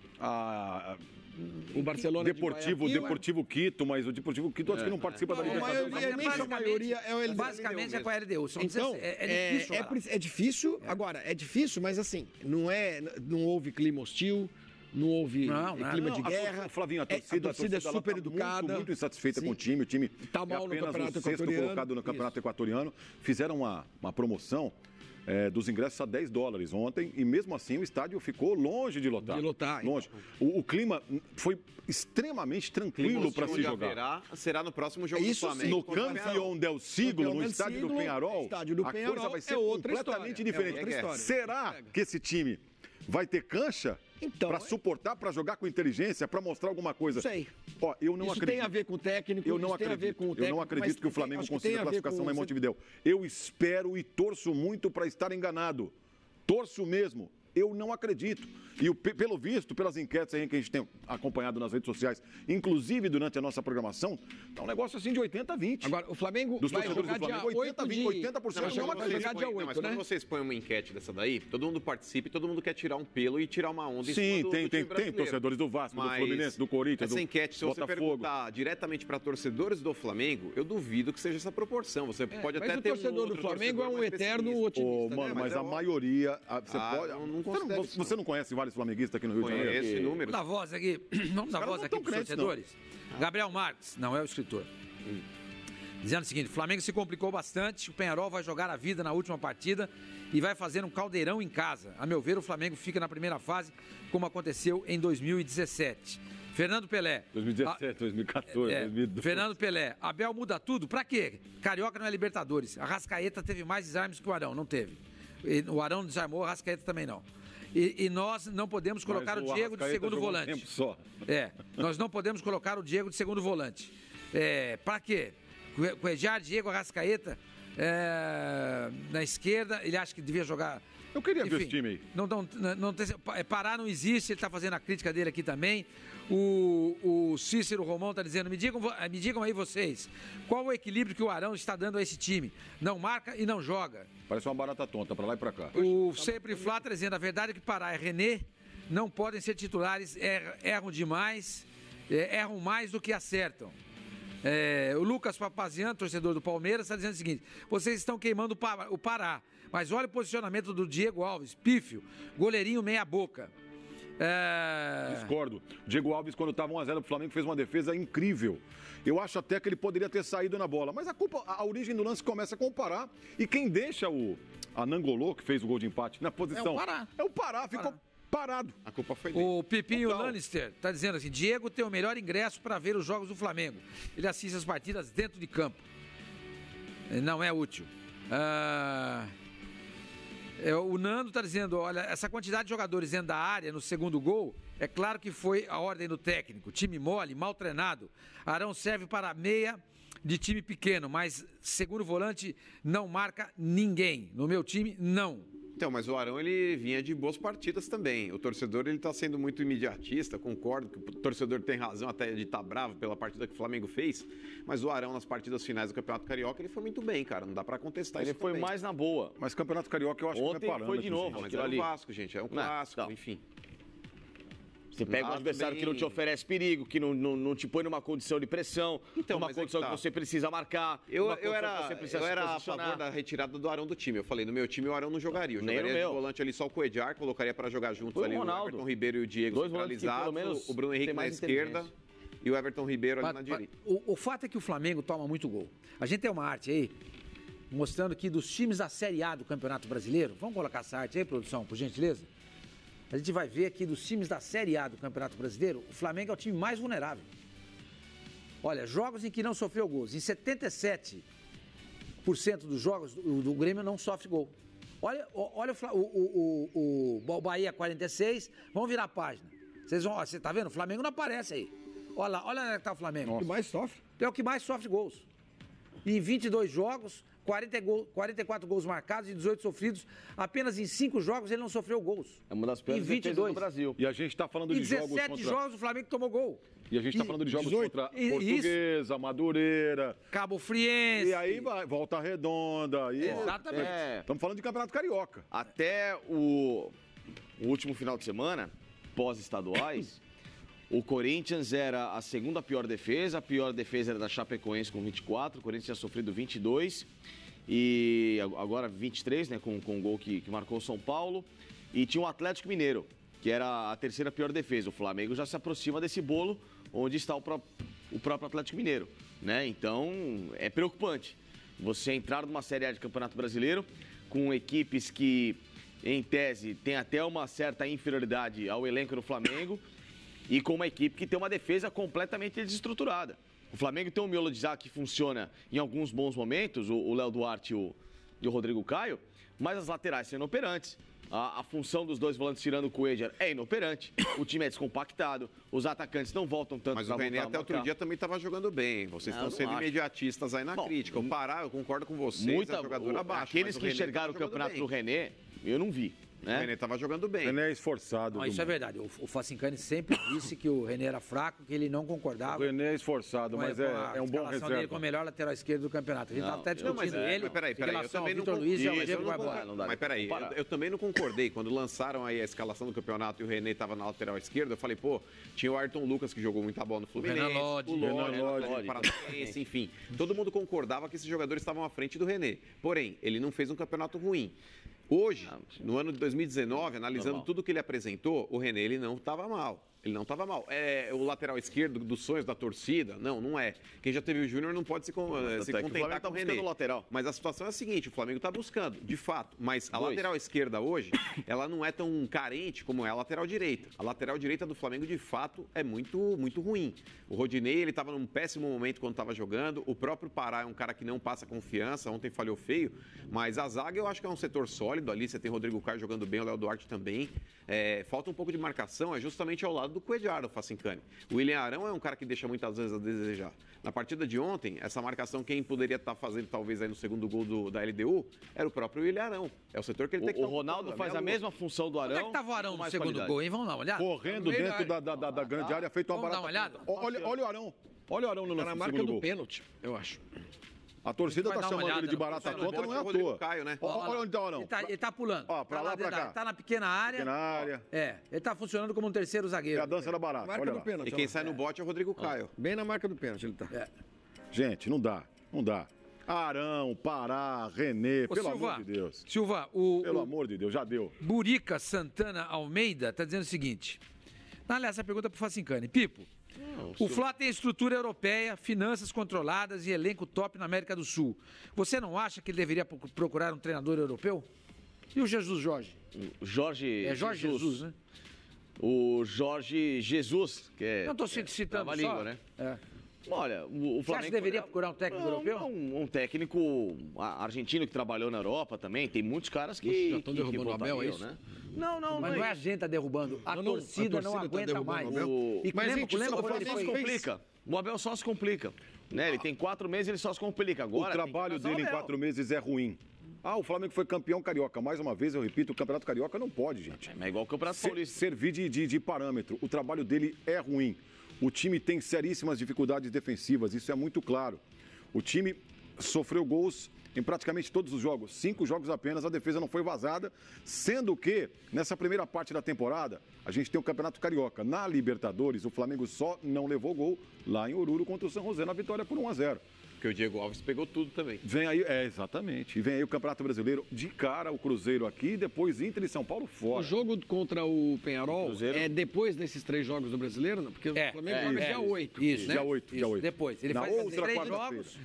O Barcelona Deportivo Quito, mas o Deportivo Quito acho que não participa da Libertadores. A maioria é o LDU. Basicamente é com a LDU. Então, é difícil. Agora, é difícil, mas assim, não houve clima hostil. Não houve clima de guerra. Flavinho, a torcida é super educada. Muito insatisfeita com o time. O time tá mal no campeonato o sexto colocado no campeonato equatoriano. Fizeram uma promoção dos ingressos a $10 ontem e mesmo assim o estádio ficou longe de lotar. Longe. O clima foi extremamente tranquilo para se jogar. Será no próximo jogo do Flamengo. No Campeão del Siglo, no estádio do Penharol, a coisa vai ser completamente diferente. Será que esse time vai ter cancha para suportar, para jogar com inteligência, para mostrar alguma coisa? Não sei. Eu não acredito. Tem a ver com o técnico. Eu não acredito que o Flamengo consiga a classificação lá em Montevidéu. Eu espero e torço muito para estar enganado. Torço mesmo. Eu não acredito. E pelo visto, pelas enquetes aí que a gente tem acompanhado nas redes sociais, inclusive durante a nossa programação, tá um negócio assim de 80-20. Agora, o Flamengo vai jogar dia 80%. 80%. Mas quando vocês põem uma enquete dessa daí, todo mundo participa e todo mundo quer tirar um pelo e tirar uma onda em cima do time brasileiro. Tem torcedores do Vasco, do Fluminense, do Corinthians, do Botafogo. Essa enquete, se você perguntar diretamente para torcedores do Flamengo, eu duvido que seja essa proporção. Você pode até ter um torcedor do Flamengo é um eterno otimista. Mano, mas a maioria... Você não conhece vários flamenguistas aqui no Rio de Janeiro? Conhece números. Vamos dar voz aqui, para os torcedores. Gabriel Marques, não é o escritor. Dizendo o seguinte, o Flamengo se complicou bastante, o Penharol vai jogar a vida na última partida e vai fazer um caldeirão em casa. A meu ver, o Flamengo fica na primeira fase, como aconteceu em 2017. Fernando Pelé. 2017, 2014, 2012. Fernando Pelé. Abel muda tudo? Pra quê? Carioca não é Libertadores. A Arrascaeta teve mais desarmes que o Arão, não teve. O Arão desarmou, a Arrascaeta também não. E nós não podemos colocar o Diego de segundo volante. Tempo só. Nós não podemos colocar o Diego de segundo volante. Pra quê? Cuejar, Diego, Arrascaeta na esquerda, ele acha que devia jogar... Eu queria ver esse time aí. Pará não existe, ele está fazendo a crítica dele aqui também. O Cícero Romão está dizendo, me digam aí vocês, qual o equilíbrio que o Arão está dando a esse time? Não marca e não joga. Parece uma barata tonta, para lá e para cá. O Sempre Flá está dizendo, a verdade é que Pará e René não podem ser titulares, erram demais, erram mais do que acertam. O Lucas Papazian, torcedor do Palmeiras, está dizendo o seguinte, vocês estão queimando o Pará, mas olha o posicionamento do Diego Alves, pífio, goleirinho meia boca. Discordo. Diego Alves, quando estava 1-0 pro Flamengo, fez uma defesa incrível. Eu acho até que ele poderia ter saído na bola. Mas a origem do lance começa com o Pará. E quem deixa a Nangolô, que fez o gol de empate, na posição... É o Pará. Ficou parado. A culpa foi dele. O Pipinho Lannister está dizendo assim, Diego tem o melhor ingresso para ver os jogos do Flamengo. Ele assiste as partidas dentro de campo. Não é útil. O Nando está dizendo, olha, essa quantidade de jogadores dentro da área no segundo gol, é claro que foi a ordem do técnico. Time mole, mal treinado. Arão serve para meia de time pequeno, mas segundo volante não marca ninguém. No meu time, não. Então, mas o Arão, ele vinha de boas partidas também. O torcedor, ele tá sendo muito imediatista, concordo que o torcedor tem razão até de estar bravo pela partida que o Flamengo fez, mas o Arão, nas partidas finais do Campeonato Carioca, ele foi muito bem, cara, não dá pra contestar isso. Ele foi mais na boa. Mas Campeonato Carioca eu acho que não é parâmetro. Foi de novo, mas é o Vasco, gente, é um clássico, enfim. Você pega um adversário que não te oferece perigo, que não te põe numa condição de pressão, numa condição que você precisa marcar. Eu era a favor da retirada do Arão do time. Eu falei, no meu time o Arão não jogaria. Eu jogaria de volante ali só o Cuejar, colocaria para jogar juntos ali o Everton Ribeiro e o Diego centralizados, o Bruno Henrique na esquerda e o Everton Ribeiro ali na direita. O fato é que o Flamengo toma muito gol. A gente tem uma arte aí, mostrando que dos times da Série A do Campeonato Brasileiro, vamos colocar essa arte aí, produção, por gentileza? a gente vai ver aqui dos times da Série A do Campeonato Brasileiro, o Flamengo é o time mais vulnerável. Olha, jogos em que não sofreu gols. Em 77% dos jogos, do Grêmio não sofre gol. Olha o Bahia 46, vamos virar a página. Você tá vendo? O Flamengo não aparece aí. Olha lá, olha onde está o Flamengo. O que mais sofre? É o que mais sofre gols. E em 22 jogos, 44 gols marcados e 18 sofridos. Apenas em 5 jogos ele não sofreu gols. É uma das piores defesas do Brasil. E a gente está falando de jogos contra... 17 jogos o Flamengo tomou gol. E a gente está falando de jogos contra Portuguesa, Madureira... Cabo Friense. E aí vai, Volta Redonda. Exatamente. Estamos falando de Campeonato Carioca. Até o último final de semana, pós-estaduais, o Corinthians era a segunda pior defesa. A pior defesa era da Chapecoense com 24. O Corinthians tinha sofrido 22. E agora 23, né? Com o gol que marcou o São Paulo. E tinha o Atlético Mineiro, que era a terceira pior defesa. O Flamengo já se aproxima desse bolo onde está o próprio Atlético Mineiro, né? Então, é preocupante você entrar numa Série A de Campeonato Brasileiro com equipes que, em tese, tem até uma certa inferioridade ao elenco do Flamengo e com uma equipe que tem uma defesa completamente desestruturada. O Flamengo tem um miolo de zaga que funciona em alguns bons momentos, o Léo Duarte e o Rodrigo Caio, mas as laterais são inoperantes. A função dos dois volantes tirando o Cuéllar é inoperante, o time é descompactado, os atacantes não voltam tanto. Mas o René até outro dia também estava jogando bem. Vocês estão sendo imediatistas aí na crítica. O Pará, eu concordo com vocês, é jogador abaixo. Aqueles que enxergaram o campeonato do René, eu não vi. Né? O René estava jogando bem. O René é esforçado. Não, isso é verdade. O Facincani sempre disse que o René era fraco, que ele não concordava. O René é esforçado, mas é um bom reserva. Dele com o melhor lateral esquerdo do campeonato. A gente estava até discutindo ele. Mas peraí, eu também não Mas peraí, eu também não concordei. Quando lançaram aí a escalação do campeonato e o René estava na lateral esquerda, eu falei, pô, tinha o Ayrton Lucas que jogou muita bola no Fluminense. O Lodge, Paranaense, enfim. Todo mundo concordava que esses jogadores estavam à frente do René. Porém, ele não fez um campeonato ruim. Hoje, no ano de 2019, analisando tudo que ele apresentou, o René ele não estava mal. Ele não estava mal. É o lateral esquerdo dos sonhos da torcida? Não é. Quem já teve o Júnior não pode se contentar com o René. Lateral. Mas a situação é a seguinte, o Flamengo está buscando, de fato. Mas a lateral esquerda hoje, ela não é tão carente como é a lateral direita. A lateral direita do Flamengo, de fato, é muito ruim. O Rodinei, ele estava num péssimo momento quando estava jogando. O próprio Pará é um cara que não passa confiança. Ontem falhou feio. Mas a zaga, eu acho que é um setor sólido ali. Você tem o Rodrigo Caio jogando bem, o Léo Duarte também. Falta um pouco de marcação, é justamente ao lado do Cuéllar, do Facincani. O William Arão é um cara que deixa muitas vezes a desejar. Na partida de ontem, essa marcação, quem poderia estar fazendo talvez aí no segundo gol da LDU, era o próprio William Arão. É o setor que ele tem que estar. O Ronaldo faz a mesma função do Arão. Onde é que estava o Arão no segundo gol, hein? Vamos dar uma olhada? Correndo dentro da grande área, feito uma barata. Vamos dar uma olhada? Olha o Arão. Olha o Arão no na marca do pênalti, eu acho. A torcida tá chamando ele de barata tonta, não é à toa. Caio, né? Olha onde tá o Arão. Ele tá pulando. Ó, pra lá, pra cá. Tá na pequena área. Pequena área. Ele tá funcionando como um terceiro zagueiro. É a dança da barata. Marca do pênalti. E quem sai no bote é o Rodrigo Caio. Bem na marca do pênalti ele tá. Gente, não dá. Arão, Pará, René, pelo amor de Deus. Silva, pelo amor de Deus, já deu. Burica Santana Almeida tá dizendo o seguinte. Aliás, essa pergunta é pro Facincani. Pipo, o Fla tem estrutura europeia, finanças controladas e elenco top na América do Sul. Você não acha que ele deveria procurar um treinador europeu? E o Jorge? Jorge Jesus, né? O Jorge Jesus, que é... Não estou citando uma língua, né? Olha, o Flamengo... Você acha que deveria procurar um técnico europeu? Um técnico argentino que trabalhou na Europa também. Tem muitos caras que... Já estão derrubando o Abel, é isso? Né? Não. Mas não é a gente que tá derrubando. A torcida não aguenta mais. Mas lembra quando ele se complica? O Abel só se complica. Né? Ele tem 4 meses, ele só se complica. Agora, o trabalho dele em 4 meses é ruim. O Flamengo foi campeão carioca. Mais uma vez, eu repito, o Campeonato Carioca não pode, gente. É igual o Campeonato Paulista. Servir de parâmetro. O trabalho dele é ruim. O time tem seríssimas dificuldades defensivas, isso é muito claro. O time sofreu gols em praticamente todos os jogos. 5 jogos apenas, a defesa não foi vazada, sendo que, nessa primeira parte da temporada, a gente tem o Campeonato Carioca. Na Libertadores, o Flamengo só não levou gol lá em Oruro contra o San José na vitória por 1-0. Porque o Diego Alves pegou tudo também. Vem aí, exatamente. E vem aí o Campeonato Brasileiro de cara, o Cruzeiro aqui, depois Inter e São Paulo fora. O jogo contra o Penharol é depois desses 3 jogos do Brasileiro? Não? Porque o Flamengo joga dia 8. Isso, né? Dia 8. Depois. Ele faz 3 jogos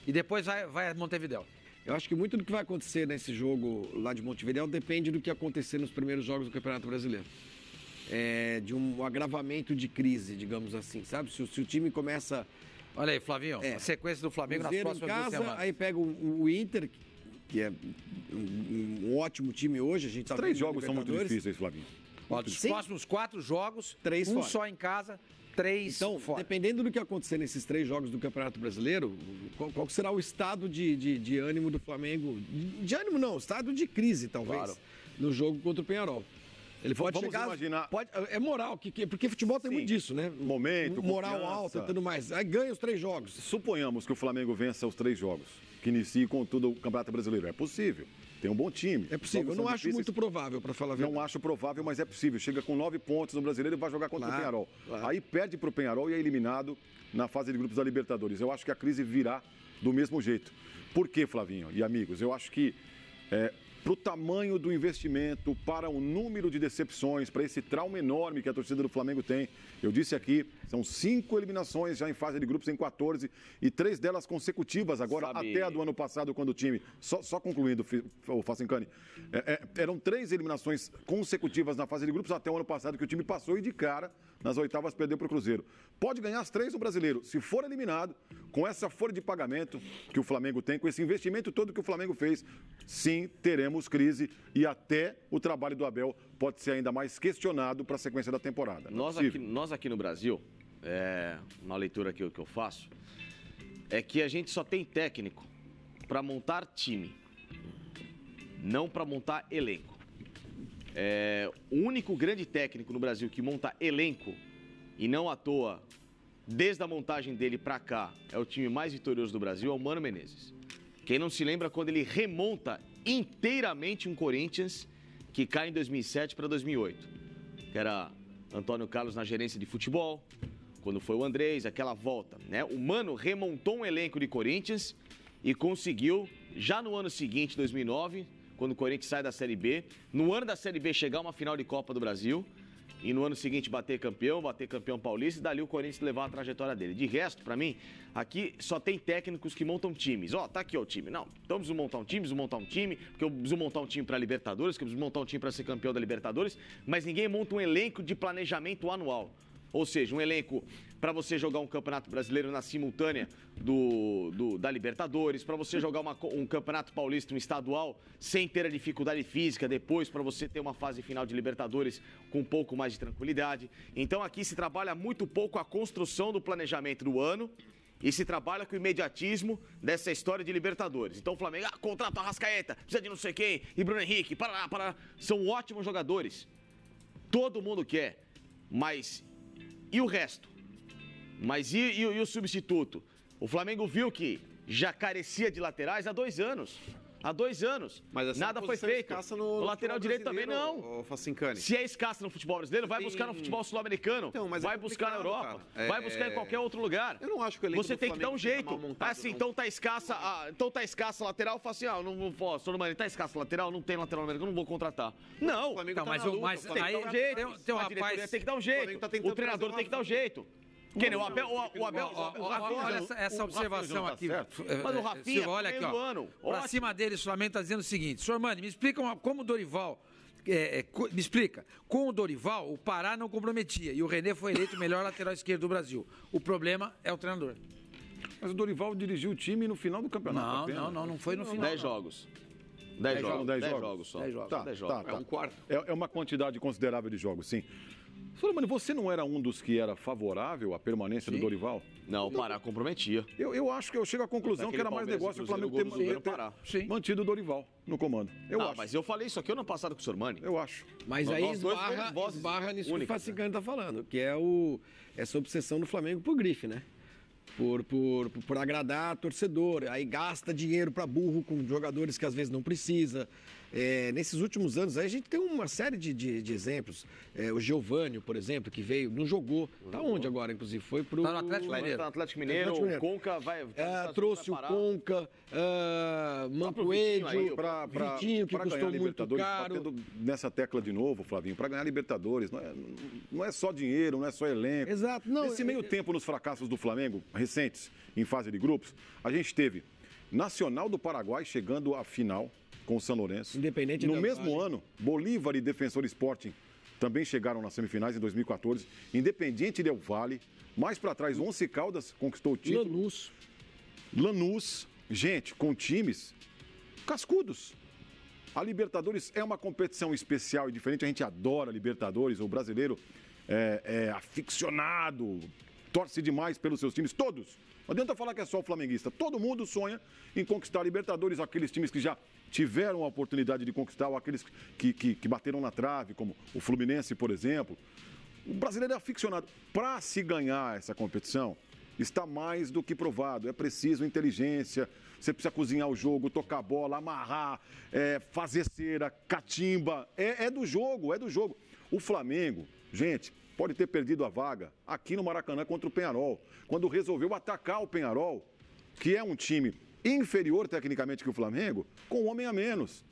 e depois vai a Montevidéu. Eu acho que muito do que vai acontecer nesse jogo lá de Montevidéu depende do que acontecer nos primeiros jogos do Campeonato Brasileiro. De um agravamento de crise, digamos assim, sabe? Se o time começa... Olha aí, Flavinho, a sequência do Flamengo nas próximas em casa, 2 semanas. aí pega o Inter, que é um ótimo time hoje. A gente tá 3 jogos são muito difíceis, Flavinho. Ó, dos próximos 4 jogos, 3 um fora. só em casa, 3 então, fora. Dependendo do que acontecer nesses 3 jogos do Campeonato Brasileiro, qual será o estado de ânimo do Flamengo? De ânimo não, estado de crise, talvez, no jogo contra o Penharol. Ele pode Vamos chegar... imaginar... É moral, porque futebol tem muito disso, né? Momento, moral confiança. alta e tudo mais. Aí ganha os 3 jogos. Suponhamos que o Flamengo vença os 3 jogos, que inicie com todo o Campeonato Brasileiro. É possível. Tem um bom time. É possível. Eu não acho muito provável, para falar a verdade. Não acho provável, mas é possível. Chega com 9 pontos no Brasileiro e vai jogar contra o Penharol. Aí perde para o Penharol e é eliminado na fase de grupos da Libertadores. Eu acho que a crise virá do mesmo jeito. Por quê, Flavinho e amigos? Eu acho que para o tamanho do investimento, para o número de decepções, para esse trauma enorme que a torcida do Flamengo tem. Eu disse aqui, são 5 eliminações já em fase de grupos em 14 e 3 delas consecutivas agora, até a do ano passado, quando o time... Só concluindo, o Facincani, eram 3 eliminações consecutivas na fase de grupos até o ano passado, que o time passou e de cara, nas oitavas, perdeu para o Cruzeiro. Pode ganhar as 3 no Brasileiro. Se for eliminado, com essa folha de pagamento que o Flamengo tem, com esse investimento todo que o Flamengo fez, sim, teremos crise e até o trabalho do Abel pode ser ainda mais questionado para a sequência da temporada. Nós aqui no Brasil, na leitura que eu faço, é que a gente só tem técnico para montar time, não para montar elenco. O único grande técnico no Brasil que monta elenco, e não à toa, desde a montagem dele para cá, é o time mais vitorioso do Brasil, é o Mano Menezes. Quem não se lembra quando ele remonta inteiramente um Corinthians que cai em 2007 para 2008, que era Antônio Carlos na gerência de futebol, quando foi o Andrés, aquela volta, né? O Mano remontou um elenco de Corinthians e conseguiu, já no ano seguinte, 2009, quando o Corinthians sai da Série B, no ano da Série B chegar a uma final de Copa do Brasil e no ano seguinte bater campeão paulista e dali o Corinthians levar a trajetória dele. De resto, pra mim, aqui só tem técnicos que montam times. Tá aqui o time. Não, então preciso montar um time, porque eu preciso montar um time pra Libertadores, que eu preciso montar um time pra ser campeão da Libertadores, mas ninguém monta um elenco de planejamento anual. Ou seja, um elenco para você jogar um campeonato brasileiro na simultânea da Libertadores, para você jogar um campeonato paulista, um estadual, sem ter a dificuldade física depois, para você ter uma fase final de Libertadores com um pouco mais de tranquilidade. Então aqui se trabalha muito pouco a construção do planejamento do ano e se trabalha com o imediatismo dessa história de Libertadores. Então o Flamengo, contrata a Arrascaeta, precisa de não sei quem, e Bruno Henrique, são ótimos jogadores. Todo mundo quer, mas... E o resto? Mas e o substituto? O Flamengo viu que já carecia de laterais há 2 anos. Há 2 anos. Mas nada foi feito. No lateral direito também não. Se é escassa no futebol brasileiro, vai buscar no futebol sul-americano. Então, vai buscar na Europa. Vai buscar em qualquer outro lugar. Eu não acho que o elenco você tem que dar um jeito. Assim, então tá escassa a lateral. Fala assim, não posso. Sormani, tá escassa a lateral? Não tem lateral americano, não vou contratar. Não. Então, mas tem que dar um jeito. Tem um rapaz. Tem que dar um jeito. O treinador tem que dar um jeito. O Abel, olha essa observação aqui. Mas o Rafinha, olha aqui, ó. Pra cima deles, o Flamengo está dizendo o seguinte: Sormani, me explica como o Dorival. Me explica, com o Dorival, o Pará não comprometia e o René foi eleito o melhor lateral esquerdo do Brasil. O problema é o treinador. Mas o Dorival dirigiu o time no final do campeonato. Não foi no final. 10 jogos. 10 jogos só. 10 jogos. Tá. É um quarto. É uma quantidade considerável de jogos, sim. Sormani, você não era um dos que era favorável à permanência do Dorival? Não, o Pará comprometia. Eu acho que eu chego à conclusão que era mais negócio o Flamengo ter mantido o Dorival no comando. Eu acho. Mas eu falei isso aqui ano passado com o Sormani. Eu acho. Mas aí esbarra nisso que o Facincani está falando, que é essa obsessão do Flamengo por grife, né? Por agradar torcedor. Aí gasta dinheiro para burro com jogadores que às vezes não precisa. Nesses últimos anos, aí a gente tem uma série de exemplos. O Giovânio, por exemplo, que veio, não jogou. Tá onde agora, inclusive? Foi pro... Tá no Atlético Mineiro. O Conca vai... trouxe o Conca, Mancoedio, Vitinho, que custou muito caro. Batendo nessa tecla de novo, Flavinho, para ganhar Libertadores. Não é só dinheiro, não é só elenco. Exato. Nesse meio tempo, nos fracassos do Flamengo, recentes, em fase de grupos, a gente teve Nacional do Paraguai chegando à final com o São Lourenço. Independente No Del mesmo Valle. ano, Bolívar e Defensor Sporting também chegaram nas semifinais em 2014. Independiente Del Valle. Mais para trás, Once Caldas conquistou o título. Lanús. Gente, com times cascudos. A Libertadores é uma competição especial e diferente. A gente adora a Libertadores. O brasileiro é aficionado, torce demais pelos seus times, todos. Não adianta falar que é só o flamenguista. Todo mundo sonha em conquistar a Libertadores. Aqueles times que já tiveram a oportunidade de conquistar, ou aqueles que bateram na trave, como o Fluminense, por exemplo. O brasileiro é aficionado. Para se ganhar essa competição, está mais do que provado. É preciso inteligência, você precisa cozinhar o jogo, tocar a bola, amarrar, fazer cera, catimba. É do jogo, é do jogo. O Flamengo, gente, pode ter perdido a vaga aqui no Maracanã contra o Peñarol, quando resolveu atacar o Peñarol, que é um time inferior tecnicamente que o Flamengo, com um homem a menos.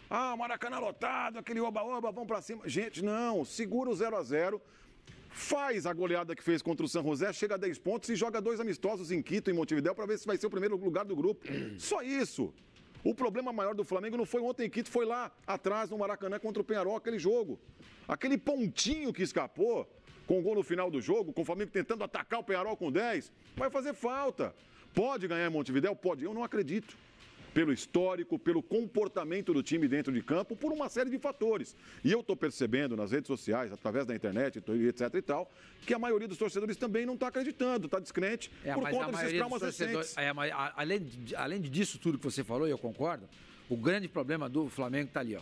Ah, o Maracanã lotado, aquele oba-oba, vão pra cima. Gente, não, segura o 0-0, faz a goleada que fez contra o San José, chega a 10 pontos e joga 2 amistosos em Quito, em Montevidéu, para ver se vai ser o primeiro lugar do grupo. Só isso. O problema maior do Flamengo não foi ontem em Quito, foi lá atrás no Maracanã contra o Peñarol, aquele jogo. Aquele pontinho que escapou, com o gol no final do jogo, com o Flamengo tentando atacar o Peñarol com 10, vai fazer falta. Pode ganhar em Montevidéu? Pode. Eu não acredito. Pelo histórico, pelo comportamento do time dentro de campo, por uma série de fatores. E eu estou percebendo nas redes sociais, através da internet, etc e tal, que a maioria dos torcedores também não está acreditando, está descrente por conta desses traumas recentes. Além disso tudo que você falou, e eu concordo, o grande problema do Flamengo está ali, ó.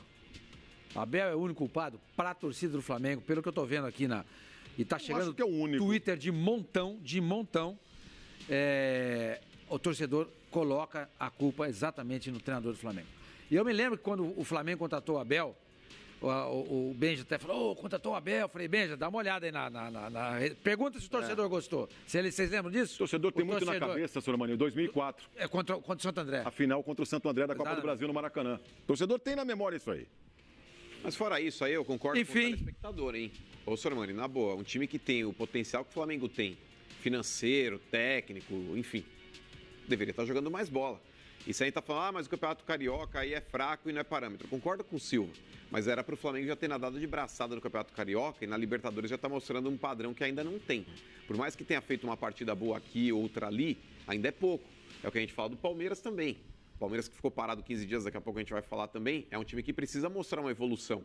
Abel é o único culpado para a torcida do Flamengo, pelo que eu estou vendo aqui e está chegando Twitter de montão. O torcedor coloca a culpa exatamente no treinador do Flamengo. E eu me lembro que quando o Flamengo contratou o Abel, o Benja até falou, contratou o Abel. Eu falei, Benja, dá uma olhada aí pergunta se o torcedor gostou. Vocês lembram disso? O torcedor tem muito na cabeça, senhor Maninho, 2004. Contra o Santo André. A final contra o Santo André da Copa do Brasil no Maracanã. O torcedor tem na memória isso aí. Mas fora isso aí, eu concordo com o telespectador, hein? Ô, senhor Mani, na boa, um time que tem o potencial que o Flamengo tem, financeiro, técnico, enfim, deveria estar jogando mais bola. E se a gente tá falando, mas o Campeonato Carioca aí é fraco e não é parâmetro. Eu concordo com o Silva, mas era para o Flamengo já ter nadado de braçada no Campeonato Carioca e na Libertadores já tá mostrando um padrão que ainda não tem. Por mais que tenha feito uma partida boa aqui, outra ali, ainda é pouco. É o que a gente fala do Palmeiras também. O Palmeiras que ficou parado 15 dias, daqui a pouco a gente vai falar também, é um time que precisa mostrar uma evolução.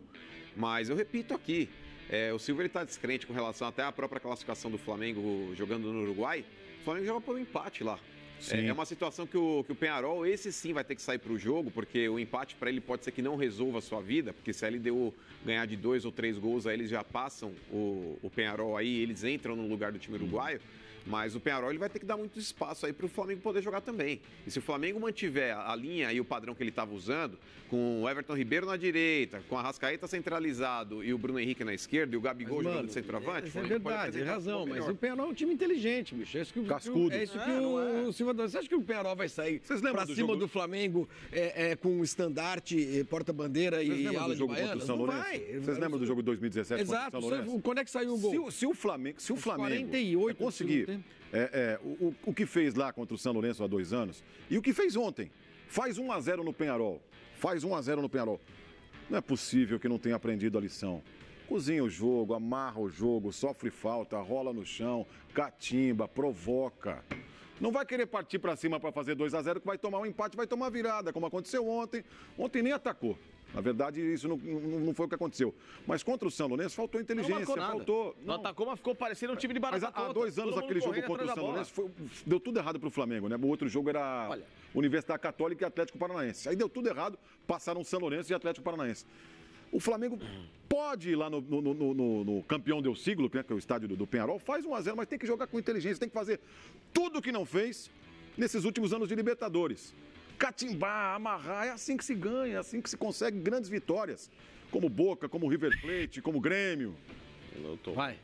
Mas eu repito aqui, o Silva está descrente com relação até à própria classificação do Flamengo jogando no Uruguai. O Flamengo joga por um empate lá. É uma situação que o Peñarol, esse sim vai ter que sair para o jogo, porque o empate para ele pode ser que não resolva a sua vida, porque se a LDU ganhar de 2 ou 3 gols, aí eles já passam o Peñarol aí, eles entram no lugar do time uruguaio. Mas o Peñarol ele vai ter que dar muito espaço aí para o Flamengo poder jogar também. E se o Flamengo mantiver a linha e o padrão que ele estava usando, com o Everton Ribeiro na direita, com a Arrascaeta centralizado e o Bruno Henrique na esquerda e o Gabigol jogando de centroavante... Isso é verdade, tem razão, mas o Peñarol é um time inteligente, bicho. É isso que Cascudo. É isso que o Silva... Você acha que o Peñarol vai sair para cima do Flamengo com estandarte, porta-bandeira e ala de baianas? Não vai. Vocês lembram do jogo de 2017 contra o São Lourenço? Quando é que saiu o gol? Se o Flamengo 48 conseguir o que fez lá contra o São Lourenço há 2 anos e o que fez ontem, faz 1-0 no Peñarol, não é possível que não tenha aprendido a lição. Cozinha o jogo, amarra o jogo, sofre falta, rola no chão, catimba, provoca. Não vai querer partir para cima para fazer 2-0 que vai tomar um empate, vai tomar virada, como aconteceu ontem. Ontem nem atacou. Na verdade, isso não foi o que aconteceu. Mas contra o São Lourenço faltou inteligência, faltou... Não atacou, mas ficou parecendo um time de barata. Mas há 2 anos aquele jogo contra o São Lourenço deu tudo errado para o Flamengo, né? O outro jogo era Universidade Católica e Atlético Paranaense. Aí deu tudo errado, passaram São Lourenço e Atlético Paranaense. O Flamengo pode ir lá no campeão do siglo, que é o estádio do Peñarol, faz 1-0, mas tem que jogar com inteligência, tem que fazer tudo o que não fez nesses últimos anos de Libertadores. Catimbar, amarrar, é assim que se ganha, é assim que se consegue grandes vitórias. Como Boca, como River Plate, como Grêmio. Vai.